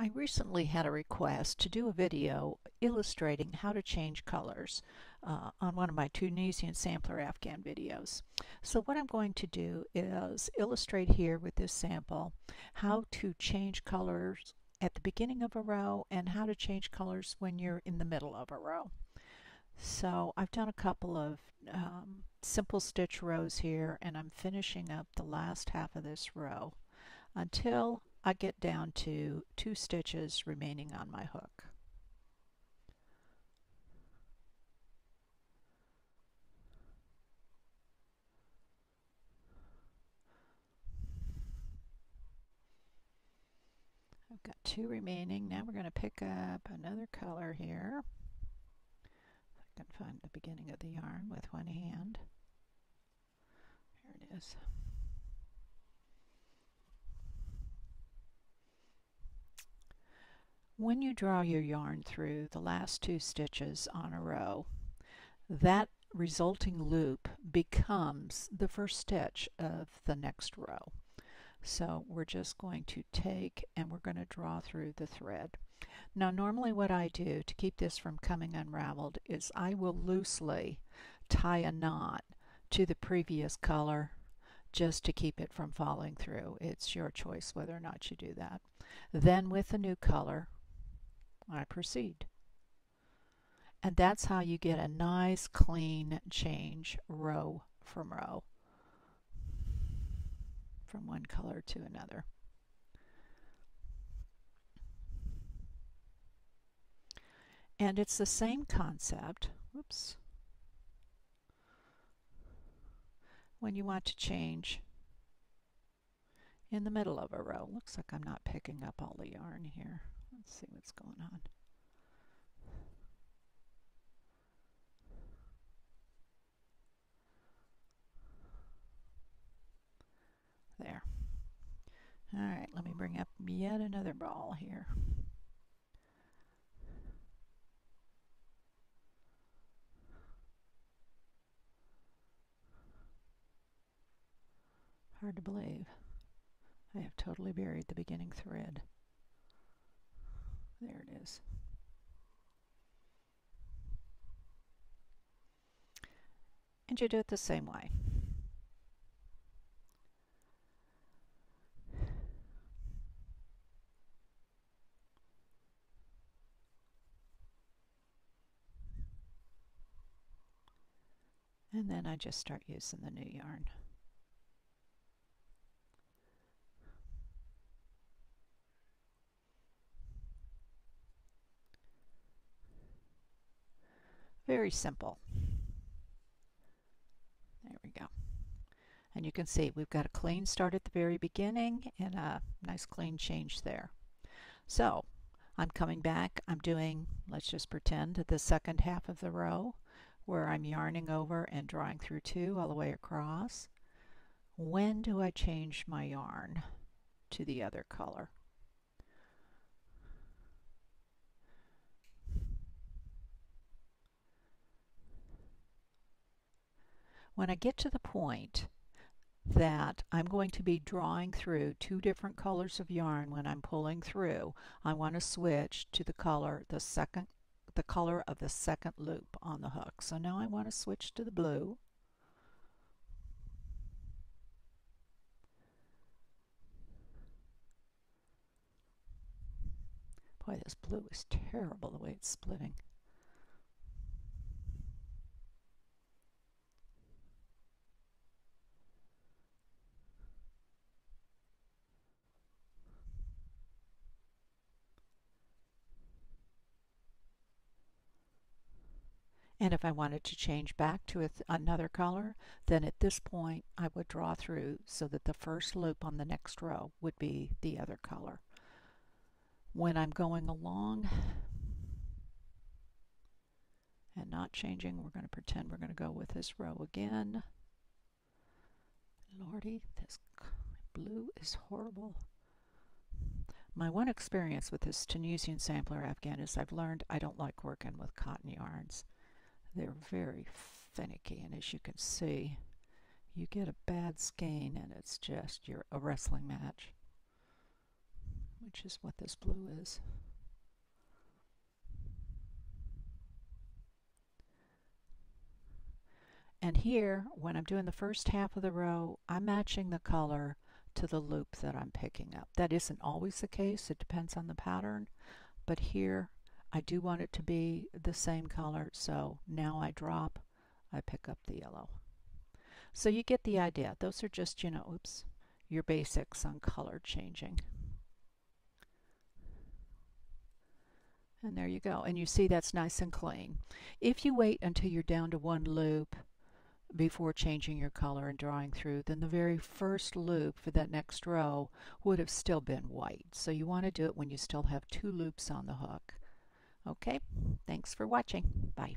I recently had a request to do a video illustrating how to change colors on one of my Tunisian sampler Afghan videos. So what I'm going to do is illustrate here with this sample how to change colors at the beginning of a row and how to change colors when you're in the middle of a row. So I've done a couple of simple stitch rows here, and I'm finishing up the last half of this row until I get down to 2 stitches remaining on my hook. I've got 2 remaining. Now we're going to pick up another color here. If I can find the beginning of the yarn with one hand. Here it is. When you draw your yarn through the last 2 stitches on a row, that resulting loop becomes the first stitch of the next row. So we're just going to take and we're going to draw through the thread. Now normally what I do to keep this from coming unraveled is I will loosely tie a knot to the previous color just to keep it from falling through. It's your choice whether or not you do that. Then with the new color I proceed. And that's how you get a nice clean change row from row, from one color to another. And it's the same concept, whoops, when you want to change in the middle of a row. Looks like I'm not picking up all the yarn here. Let's see what's going on. There. All right, let me bring up yet another ball here. Hard to believe. I have totally buried the beginning thread. There it is. And you do it the same way. And then I just start using the new yarn. Very simple. There we go. And you can see we've got a clean start at the very beginning and a nice clean change there. So I'm coming back, I'm doing, let's just pretend, the second half of the row where I'm yarning over and drawing through 2 all the way across. When do I change my yarn to the other color? When I get to the point that I'm going to be drawing through 2 different colors of yarn when I'm pulling through, I want to switch to the color of the second loop on the hook. So now I want to switch to the blue. Boy, this blue is terrible the way it's splitting. And if I wanted to change back to another color, then at this point I would draw through so that the first loop on the next row would be the other color. When I'm going along and not changing, we're going to pretend we're going to go with this row again. Lordy, this blue is horrible. My one experience with this Tunisian sampler Afghan is I've learned I don't like working with cotton yarns. They're very finicky, and as you can see, you get a bad skein and it's just a wrestling match. which is what this blue is. And here, when I'm doing the first half of the row, I'm matching the color to the loop that I'm picking up. That isn't always the case, it depends on the pattern, but here I do want it to be the same color, so now I drop, I pick up the yellow. So you get the idea. Those are just, oops, your basics on color changing. And there you go. And you see that's nice and clean. If you wait until you're down to one loop before changing your color and drawing through, then the very first loop for that next row would have still been white. So you want to do it when you still have two loops on the hook. Okay, thanks for watching. Bye.